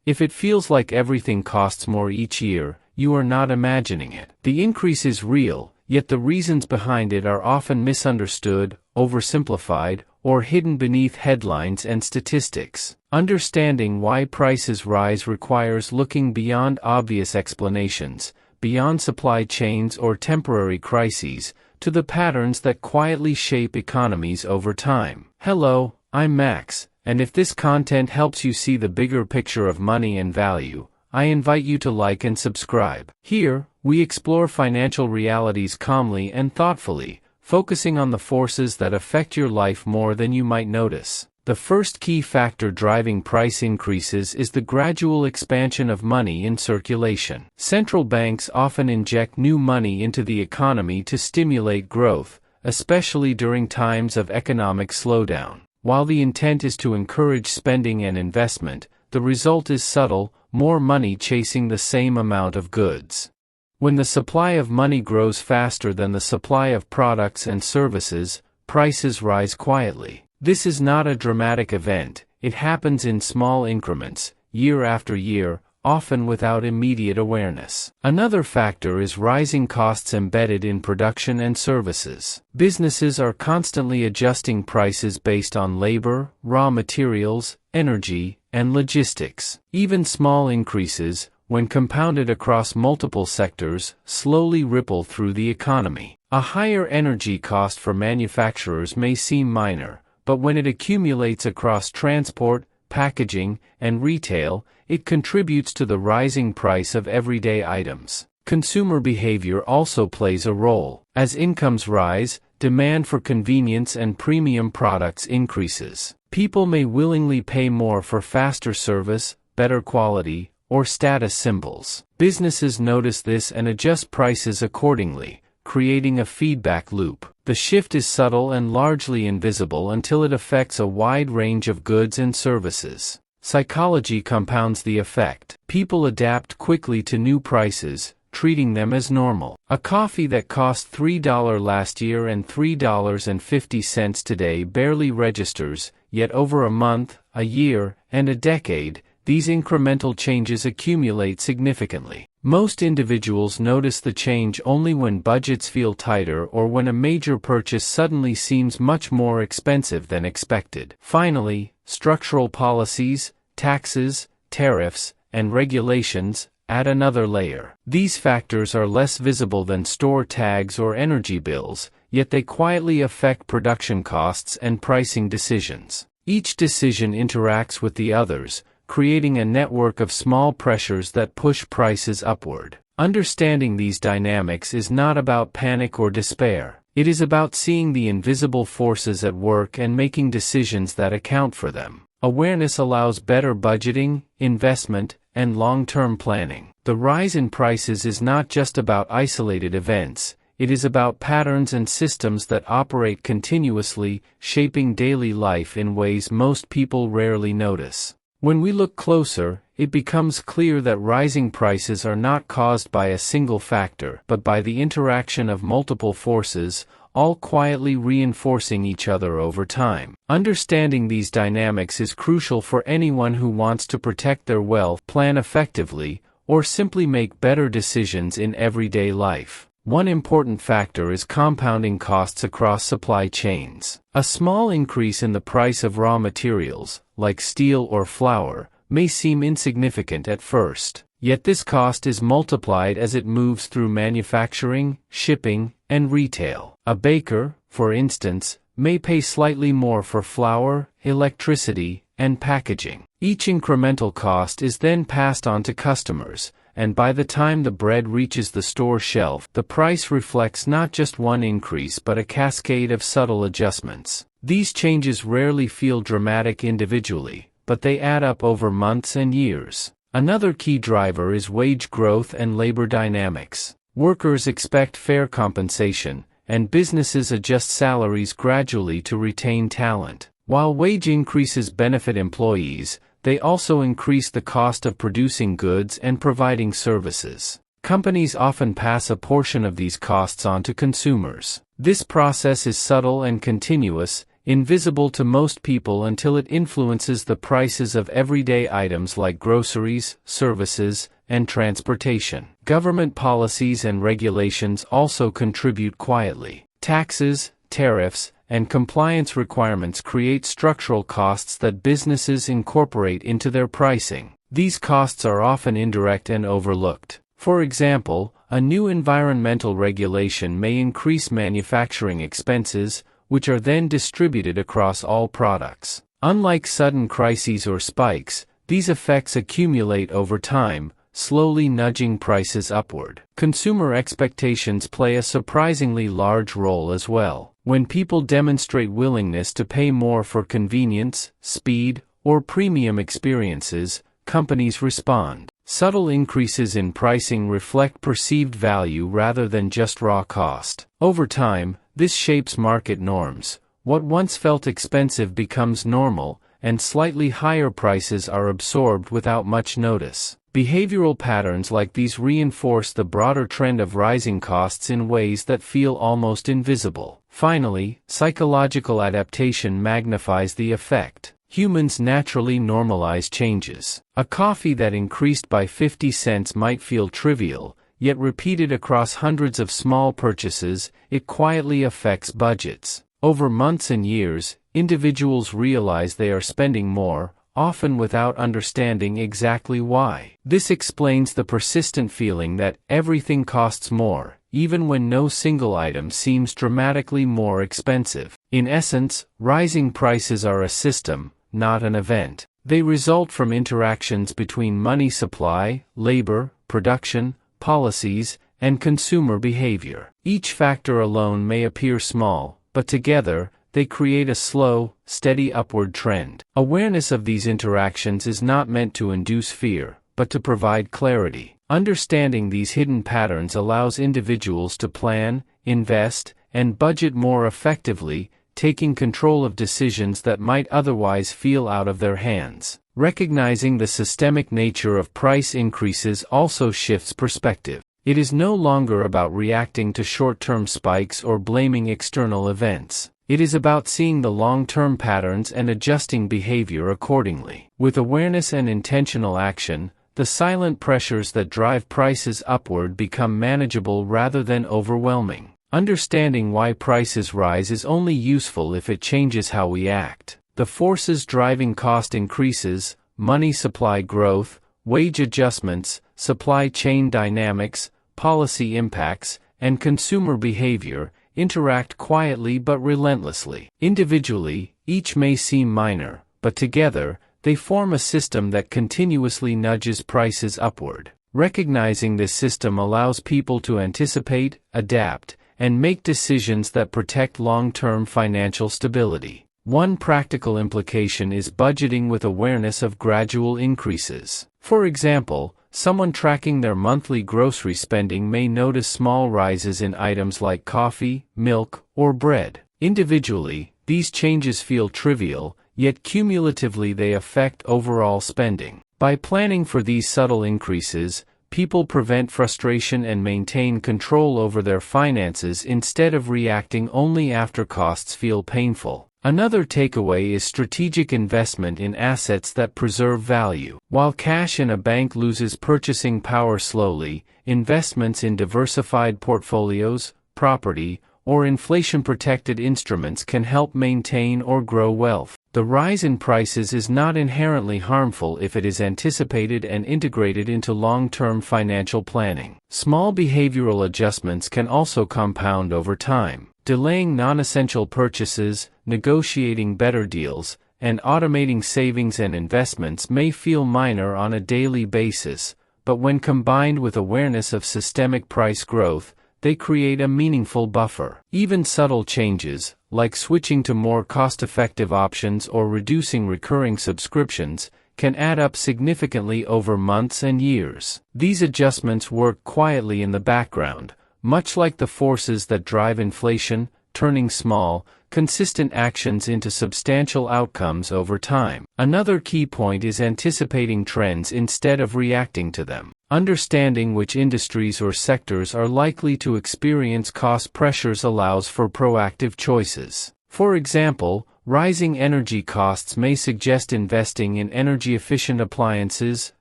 If it feels like everything costs more each year, you are not imagining it. The increase is real, yet the reasons behind it are often misunderstood, oversimplified, or hidden beneath headlines and statistics. Understanding why prices rise requires looking beyond obvious explanations, beyond supply chains or temporary crises, to the patterns that quietly shape economies over time. Hello, I'm Max, and if this content helps you see the bigger picture of money and value, I invite you to like and subscribe. Here, we explore financial realities calmly and thoughtfully, focusing on the forces that affect your life more than you might notice. The first key factor driving price increases is the gradual expansion of money in circulation. Central banks often inject new money into the economy to stimulate growth, especially during times of economic slowdown. While the intent is to encourage spending and investment, the result is subtle: more money chasing the same amount of goods. When the supply of money grows faster than the supply of products and services, prices rise quietly. This is not a dramatic event, it happens in small increments, year after year, often without immediate awareness. Another factor is rising costs embedded in production and services. Businesses are constantly adjusting prices based on labor, raw materials, energy, and logistics. Even small increases, when compounded across multiple sectors, slowly ripple through the economy. A higher energy cost for manufacturers may seem minor, but when it accumulates across transport, packaging, and retail, it contributes to the rising price of everyday items. Consumer behavior also plays a role. As incomes rise, demand for convenience and premium products increases. People may willingly pay more for faster service, better quality, or status symbols. Businesses notice this and adjust prices accordingly, creating a feedback loop. The shift is subtle and largely invisible until it affects a wide range of goods and services. Psychology compounds the effect. People adapt quickly to new prices, treating them as normal. A coffee that cost $3 last year and $3.50 today barely registers, yet over a month, a year, and a decade, these incremental changes accumulate significantly. Most individuals notice the change only when budgets feel tighter or when a major purchase suddenly seems much more expensive than expected. Finally, structural policies, taxes, tariffs, and regulations add another layer. These factors are less visible than store tags or energy bills, yet they quietly affect production costs and pricing decisions. Each decision interacts with the others, creating a network of small pressures that push prices upward. Understanding these dynamics is not about panic or despair. It is about seeing the invisible forces at work and making decisions that account for them. Awareness allows better budgeting, investment, and long-term planning. The rise in prices is not just about isolated events, it is about patterns and systems that operate continuously, shaping daily life in ways most people rarely notice. When we look closer, it becomes clear that rising prices are not caused by a single factor, but by the interaction of multiple forces, all quietly reinforcing each other over time. Understanding these dynamics is crucial for anyone who wants to protect their wealth, plan effectively, or simply make better decisions in everyday life. One important factor is compounding costs across supply chains. A small increase in the price of raw materials, like steel or flour, may seem insignificant at first. Yet this cost is multiplied as it moves through manufacturing, shipping, and retail. A baker, for instance, may pay slightly more for flour, electricity, and packaging. Each incremental cost is then passed on to customers, and by the time the bread reaches the store shelf, the price reflects not just one increase but a cascade of subtle adjustments. These changes rarely feel dramatic individually, but they add up over months and years. Another key driver is wage growth and labor dynamics. Workers expect fair compensation, and businesses adjust salaries gradually to retain talent. While wage increases benefit employees, they also increase the cost of producing goods and providing services. Companies often pass a portion of these costs on to consumers. This process is subtle and continuous, invisible to most people until it influences the prices of everyday items like groceries, services, and transportation. Government policies and regulations also contribute quietly. Taxes, tariffs, and compliance requirements create structural costs that businesses incorporate into their pricing. These costs are often indirect and overlooked. For example, a new environmental regulation may increase manufacturing expenses, which are then distributed across all products. Unlike sudden crises or spikes, these effects accumulate over time, slowly nudging prices upward. Consumer expectations play a surprisingly large role as well. When people demonstrate willingness to pay more for convenience, speed, or premium experiences, companies respond. Subtle increases in pricing reflect perceived value rather than just raw cost. Over time, this shapes market norms. What once felt expensive becomes normal, and slightly higher prices are absorbed without much notice. Behavioral patterns like these reinforce the broader trend of rising costs in ways that feel almost invisible. Finally, psychological adaptation magnifies the effect. Humans naturally normalize changes. A coffee that increased by 50 cents might feel trivial, yet repeated across hundreds of small purchases, it quietly affects budgets. Over months and years, individuals realize they are spending more, often without understanding exactly why. This explains the persistent feeling that everything costs more, even when no single item seems dramatically more expensive. In essence, rising prices are a system, not an event. They result from interactions between money supply, labor, production, policies, and consumer behavior. Each factor alone may appear small, but together, they create a slow, steady upward trend. Awareness of these interactions is not meant to induce fear, but to provide clarity. Understanding these hidden patterns allows individuals to plan, invest, and budget more effectively, taking control of decisions that might otherwise feel out of their hands. Recognizing the systemic nature of price increases also shifts perspective. It is no longer about reacting to short-term spikes or blaming external events. It is about seeing the long-term patterns and adjusting behavior accordingly. With awareness and intentional action, the silent pressures that drive prices upward become manageable rather than overwhelming. Understanding why prices rise is only useful if it changes how we act. The forces driving cost increases, money supply growth, wage adjustments, supply chain dynamics, policy impacts, and consumer behavior interact quietly but relentlessly. Individually, each may seem minor, but together, they form a system that continuously nudges prices upward. Recognizing this system allows people to anticipate, adapt, and make decisions that protect long-term financial stability. One practical implication is budgeting with awareness of gradual increases. For example, someone tracking their monthly grocery spending may notice small rises in items like coffee, milk, or bread. Individually, these changes feel trivial, yet cumulatively they affect overall spending. By planning for these subtle increases, people prevent frustration and maintain control over their finances instead of reacting only after costs feel painful. Another takeaway is strategic investment in assets that preserve value. While cash in a bank loses purchasing power slowly, investments in diversified portfolios, property, or inflation-protected instruments can help maintain or grow wealth. The rise in prices is not inherently harmful if it is anticipated and integrated into long-term financial planning. Small behavioral adjustments can also compound over time. Delaying non-essential purchases, negotiating better deals, and automating savings and investments may feel minor on a daily basis, but when combined with awareness of systemic price growth, they create a meaningful buffer. Even subtle changes, like switching to more cost-effective options or reducing recurring subscriptions, can add up significantly over months and years. These adjustments work quietly in the background, much like the forces that drive inflation, turning small, consistent actions into substantial outcomes over time. Another key point is anticipating trends instead of reacting to them. Understanding which industries or sectors are likely to experience cost pressures allows for proactive choices. For example, rising energy costs may suggest investing in energy-efficient appliances,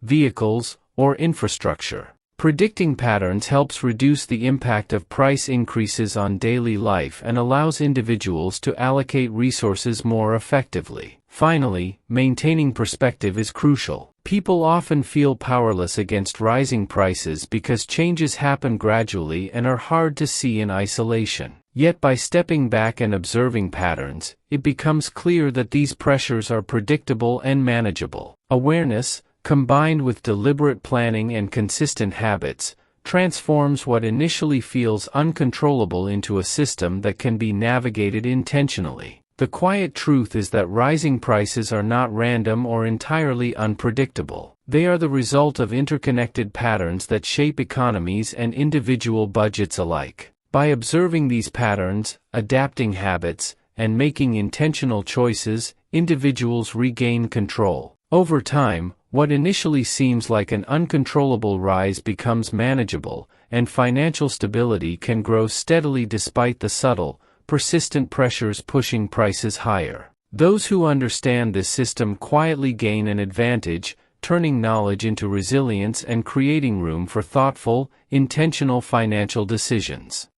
vehicles, or infrastructure. Predicting patterns helps reduce the impact of price increases on daily life and allows individuals to allocate resources more effectively. Finally, maintaining perspective is crucial. People often feel powerless against rising prices because changes happen gradually and are hard to see in isolation. Yet by stepping back and observing patterns, it becomes clear that these pressures are predictable and manageable. Awareness, combined with deliberate planning and consistent habits, transforms what initially feels uncontrollable into a system that can be navigated intentionally. The quiet truth is that rising prices are not random or entirely unpredictable. They are the result of interconnected patterns that shape economies and individual budgets alike. By observing these patterns, adapting habits, and making intentional choices, individuals regain control. Over time, what initially seems like an uncontrollable rise becomes manageable, and financial stability can grow steadily despite the subtle, persistent pressures pushing prices higher. Those who understand this system quietly gain an advantage, turning knowledge into resilience and creating room for thoughtful, intentional financial decisions.